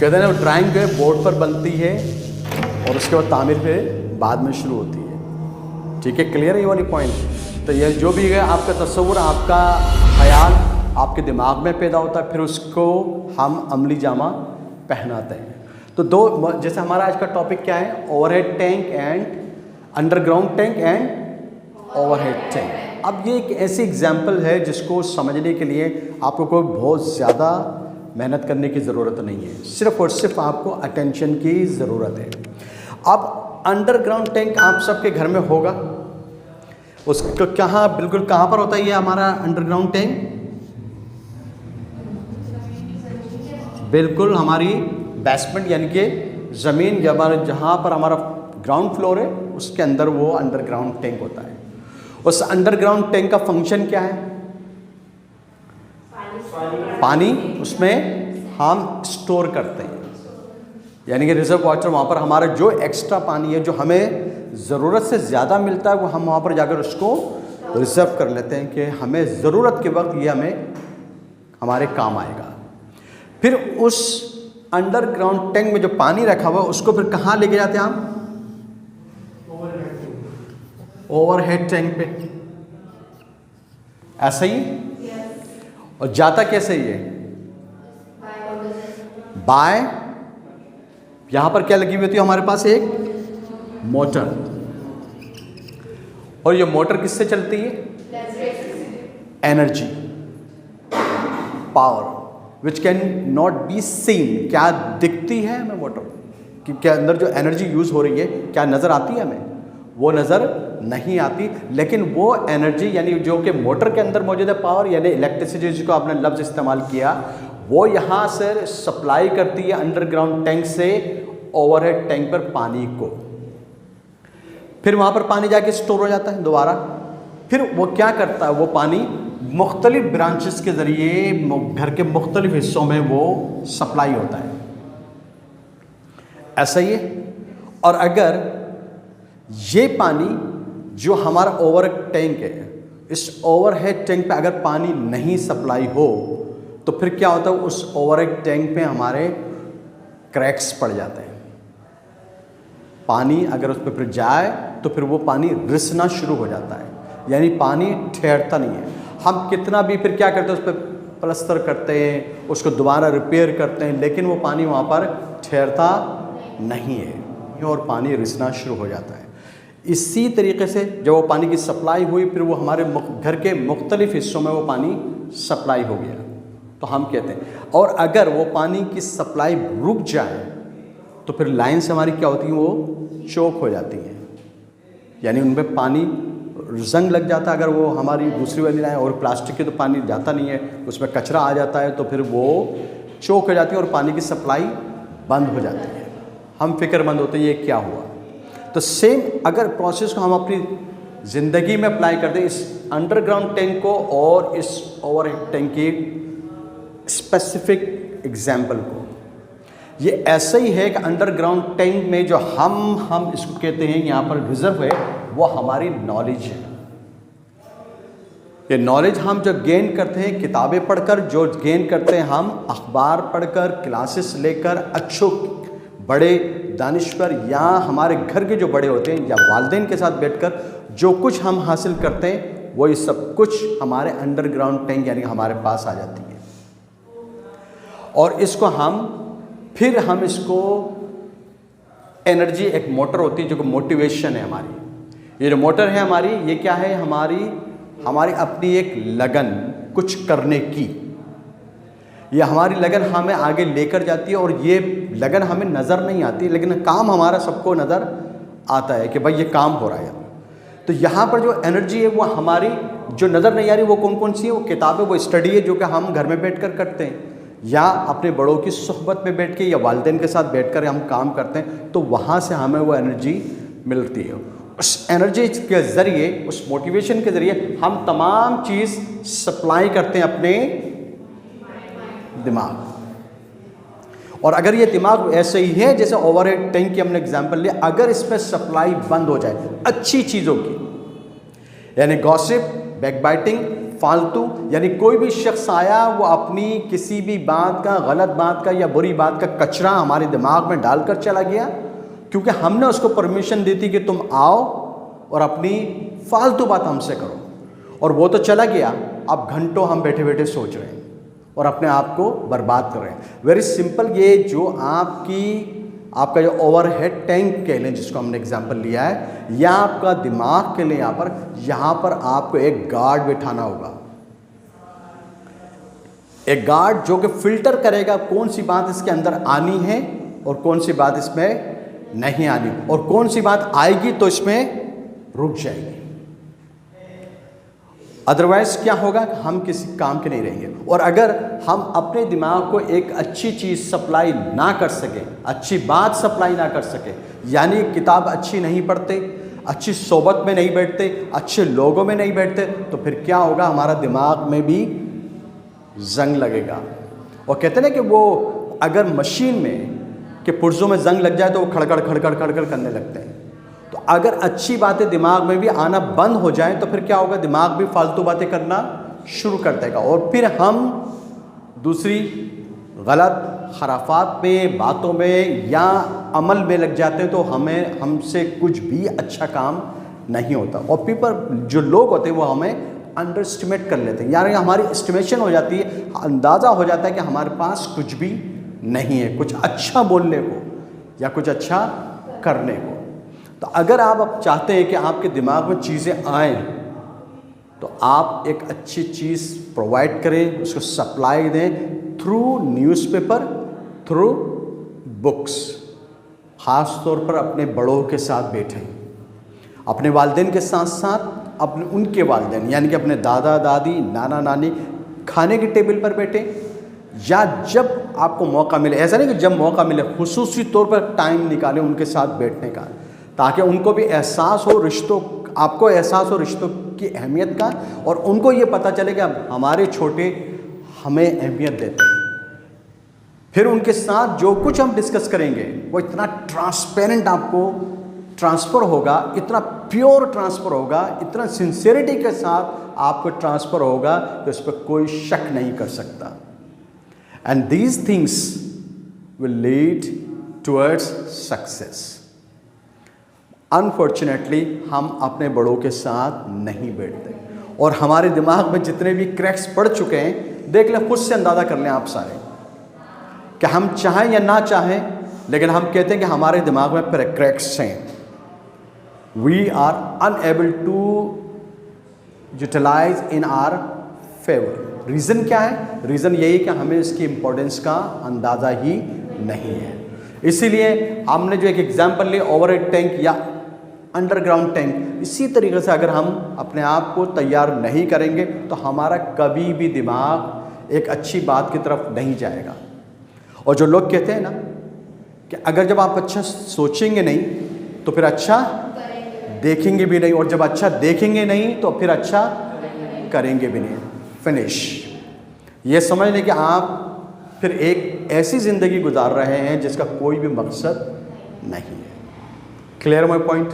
कहते हैं ना ड्राइंग जो है बोर्ड पर बनती है और उसके बाद तामीर फिर बाद में शुरू होती है। ठीक है, क्लियर है ये वाली पॉइंट। तो ये जो भी है आपका तस्वुर, आपका ख्याल आपके दिमाग में पैदा होता है, फिर उसको हम अमली जामा पहनाते हैं। तो दो, जैसे हमारा आज का टॉपिक क्या है, overhead tank and underground tank and overhead tank. अब ये एक ऐसी एग्जाम्पल है जिसको समझने के लिए आपको कोई बहुत ज़्यादा मेहनत करने की ज़रूरत नहीं है, सिर्फ और सिर्फ आपको अटेंशन की ज़रूरत है। अब अंडरग्राउंड टैंक आप सबके घर में होगा, उसको बिल्कुल कहाँ पर होता है ये हमारा अंडरग्राउंड टैंक? बिल्कुल हमारी बेसमेंट यानी कि ज़मीन जहाँ पर हमारा ग्राउंड फ्लोर है उसके अंदर वो अंडरग्राउंड टैंक होता है। उस अंडरग्राउंड टैंक का फंक्शन क्या है? पानी उसमें हम स्टोर करते हैं, यानी कि रिजर्व वाटर। वहाँ पर हमारा जो एक्स्ट्रा पानी है, जो हमें ज़रूरत से ज़्यादा मिलता है, वो हम वहाँ पर जाकर उसको रिजर्व कर लेते हैं कि हमें ज़रूरत के वक्त ये हमारे काम आएगा। फिर उस अंडरग्राउंड टैंक में जो पानी रखा हुआ है उसको फिर कहाँ लेके जाते हैं हम? ओवरहेड टैंक पे, ऐसा ही। और जाता कैसे ये? बाय, यहां पर क्या लगी हुई होती है हमारे पास? एक मोटर। और ये मोटर किससे चलती है? Energy, power which can not be seen. क्या दिखती है हमें मोटर कि क्या अंदर जो एनर्जी यूज हो रही है क्या नजर आती है हमें? वो नजर नहीं आती, लेकिन वो एनर्जी यानी जो कि मोटर के अंदर मौजूद है, पावर यानी इलेक्ट्रिसिटी जिसको आपने लफ्ज़ इस्तेमाल किया, वो यहाँ से सप्लाई करती है अंडरग्राउंड टैंक से ओवरहेड टैंक पर पानी को। फिर वहाँ पर पानी जाके स्टोर हो जाता है दोबारा। फिर वो क्या करता है, वो पानी मुख्तलिफ ब्रांचेस के ज़रिए घर के मुख्तलिफ हिस्सों में वो सप्लाई होता है, ऐसा ही है। और अगर ये पानी जो हमारा ओवरहेड टैंक है, इस ओवरहेड टैंक पे अगर पानी नहीं सप्लाई हो तो फिर क्या होता है, उस ओवरहेड टैंक पे हमारे क्रैक्स पड़ जाते हैं। पानी अगर उस पर फिर जाए तो फिर वो पानी रिसना शुरू हो जाता है, यानी पानी ठहरता नहीं है। हम कितना भी फिर क्या करते हैं, उस पर प्लास्टर करते हैं, उसको दोबारा रिपेयर करते हैं, लेकिन वो पानी वहाँ पर ठहरता नहीं है और पानी रिसना शुरू हो जाता है। इसी तरीके से जब वो पानी की सप्लाई हुई, फिर वो हमारे घर के मुख्तलिफ हिस्सों में वो पानी सप्लाई हो गया तो हम कहते हैं। और अगर वो पानी की सप्लाई रुक जाए तो फिर लाइन्स हमारी क्या होती हैं, वो चोक हो जाती हैं, यानी उनमें पानी जंग लग जाता है। अगर वो हमारी दूसरी वाली लाइन, और प्लास्टिक के तो पानी जाता नहीं है, उसमें कचरा आ जाता है, तो फिर वो चोक हो जाती है और पानी की सप्लाई बंद हो जाती है। हम फिक्रमंद होते हैं ये क्या हुआ। तो सेम अगर प्रोसेस को हम अपनी ज़िंदगी में अप्लाई करते हैं, इस अंडरग्राउंड टैंक को और इस ओवरहेड टैंक की स्पेसिफिक एग्जाम्पल को, ये ऐसा ही है कि अंडरग्राउंड टैंक में जो हम इसको कहते हैं यहाँ पर रिजर्व है, वो हमारी नॉलेज है। ये नॉलेज हम जो गेन करते हैं किताबें पढ़कर, जो गेन करते हैं हम अखबार पढ़कर, क्लासेस लेकर, अच्छों बड़े दानिश्वर या हमारे घर के जो बड़े होते हैं या वालिदैन के साथ बैठकर जो कुछ हम हासिल करते हैं, वो ये सब कुछ हमारे अंडरग्राउंड टैंक यानी हमारे पास आ जाती है। और इसको हम इसको एनर्जी, एक मोटर होती है जो कि मोटिवेशन है हमारी। ये जो मोटर है हमारी, ये क्या है, हमारी अपनी एक लगन कुछ करने की। ये हमारी लगन हमें आगे लेकर जाती है, और ये लगन हमें नज़र नहीं आती, लेकिन काम हमारा सबको नज़र आता है कि भाई ये काम हो रहा है। तो यहाँ पर जो एनर्जी है वो हमारी जो नज़र नहीं आ रही, वो कौन कौन सी है? वो किताबें, वो स्टडी है जो कि हम घर में बैठकर करते हैं, या अपने बड़ों की सोहबत में बैठ के या वालिदैन के साथ बैठकर हम काम करते हैं, तो वहाँ से हमें वो एनर्जी मिलती है। उस एनर्जी के ज़रिए, उस मोटिवेशन के ज़रिए हम तमाम चीज़ सप्लाई करते हैं अपने दिमाग। और अगर ये दिमाग ऐसे ही है जैसे ओवरहेड टैंक की हमने एग्जांपल लिया, अगर इसमें सप्लाई बंद हो जाए अच्छी चीज़ों की, यानी गॉसिप, बैकबाइटिंग, फालतू, यानी कोई भी शख्स आया वो अपनी किसी भी बात का, गलत बात का या बुरी बात का कचरा हमारे दिमाग में डालकर चला गया, क्योंकि हमने उसको परमिशन दी थी कि तुम आओ और अपनी फालतू बात हमसे करो, और वो तो चला गया। अब घंटों हम बैठे बैठे सोच रहे हैं और अपने आप को बर्बाद कर रहे हैं। वेरी सिंपल, ये जो आपका जो ओवरहेड टैंक कह लें, जिसको हमने एग्जांपल लिया है, या आपका दिमाग के लिए यहाँ पर आपको एक गार्ड बिठाना होगा, एक गार्ड जो कि फिल्टर करेगा कौन सी बात इसके अंदर आनी है और कौन सी बात इसमें नहीं आनी, और कौन सी बात आएगी तो इसमें रुक जाएगी। अदरवाइज क्या होगा, हम किसी काम के नहीं रहेंगे। और अगर हम अपने दिमाग को एक अच्छी चीज़ सप्लाई ना कर सके, अच्छी बात सप्लाई ना कर सके, यानी किताब अच्छी नहीं पढ़ते, अच्छी सोबत में नहीं बैठते, अच्छे लोगों में नहीं बैठते, तो फिर क्या होगा, हमारा दिमाग में भी जंग लगेगा। और कहते हैं ना कि वो अगर मशीन में के पुर्जों में जंग लग जाए तो वो खड़खड़ खड़खड़ खड़खड़ करने लगते हैं। तो अगर अच्छी बातें दिमाग में भी आना बंद हो जाएं तो फिर क्या होगा, दिमाग भी फालतू बातें करना शुरू कर देगा, और फिर हम दूसरी गलत खराफात में, बातों में या अमल में लग जाते हैं, तो हमसे कुछ भी अच्छा काम नहीं होता। और जो लोग होते हैं वो हमें अंडर एस्टिमेट कर लेते हैं, यानी हमारी एस्टिमेशन हो जाती है, अंदाज़ा हो जाता है कि हमारे पास कुछ भी नहीं है, कुछ अच्छा बोलने को या कुछ अच्छा करने को। तो अगर आप चाहते हैं कि आपके दिमाग में चीज़ें आएँ, तो आप एक अच्छी चीज़ प्रोवाइड करें, उसको सप्लाई दें थ्रू न्यूज़पेपर, थ्रू बुक्स। ख़ास तौर पर अपने बड़ों के साथ बैठें, अपने वालिदैन के साथ साथ उनके वालिदैन, यानी कि अपने दादा दादी, नाना नानी, खाने की टेबल पर बैठें, या जब आपको मौका मिले, ऐसा नहीं कि जब मौका मिले, खुसूसी तौर पर टाइम निकालें उनके साथ बैठने का, ताकि उनको भी एहसास हो रिश्तों, आपको एहसास हो रिश्तों की अहमियत का, और उनको ये पता चले कि हमारे छोटे हमें अहमियत देते हैं। फिर उनके साथ जो कुछ हम डिस्कस करेंगे वो इतना ट्रांसपेरेंट आपको ट्रांसफ़र होगा, इतना प्योर ट्रांसफ़र होगा, इतना सिंसेरिटी के साथ आपको ट्रांसफ़र होगा कि उस पर कोई शक नहीं कर सकता। And these things will lead towards success. Unfortunately हम अपने बड़ों के साथ नहीं बैठते, और हमारे दिमाग में जितने भी क्रैक्स पड़ चुके हैं, देख लें, खुद से अंदाज़ा कर लें आप सारे, कि हम चाहें या ना चाहें, लेकिन हम कहते हैं कि हमारे दिमाग में क्रैक्स हैं। We are unable to utilize in our favour. Reason क्या है? रीज़न यही कि हमें इसकी इम्पोर्टेंस का अंदाज़ा ही नहीं है। इसीलिए हमने जो एक एग्जाम्पल लिया, ओवरहेड टैंक या अंडरग्राउंड टैंक, इसी तरीके से अगर हम अपने आप को तैयार नहीं करेंगे तो हमारा कभी भी दिमाग एक अच्छी बात की तरफ नहीं जाएगा। और जो लोग कहते हैं ना कि अगर जब आप अच्छा सोचेंगे नहीं तो फिर अच्छा देखेंगे भी नहीं, और जब अच्छा देखेंगे नहीं तो फिर अच्छा करेंगे भी नहीं। फिनिश। ये समझ लें कि आप फिर एक ऐसी ज़िंदगी गुजार रहे हैं जिसका कोई भी मकसद नहीं है। Clear my point?